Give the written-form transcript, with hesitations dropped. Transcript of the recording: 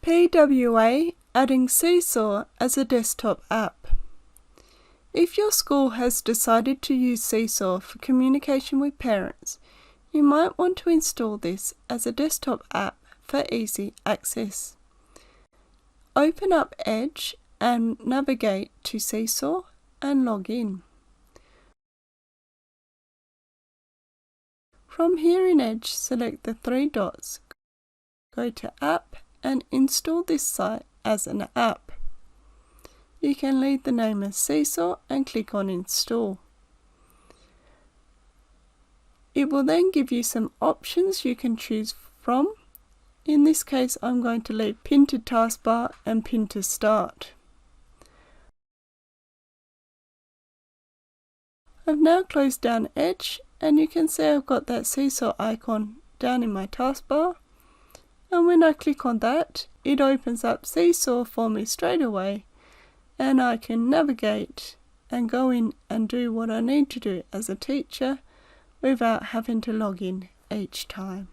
PWA adding Seesaw as a desktop app. If your school has decided to use Seesaw for communication with parents, you might want to install this as a desktop app for easy access. Open up Edge and navigate to Seesaw and log in. From here in Edge, select the three dots, go to App and install this site as an app. You can leave the name as Seesaw and click on Install. It will then give you some options you can choose from. In this case, I'm going to leave Pin to Taskbar and Pin to Start. I've now closed down Edge and you can see I've got that Seesaw icon down in my taskbar. And when I click on that, it opens up Seesaw for me straight away, and I can navigate and go in and do what I need to do as a teacher without having to log in each time.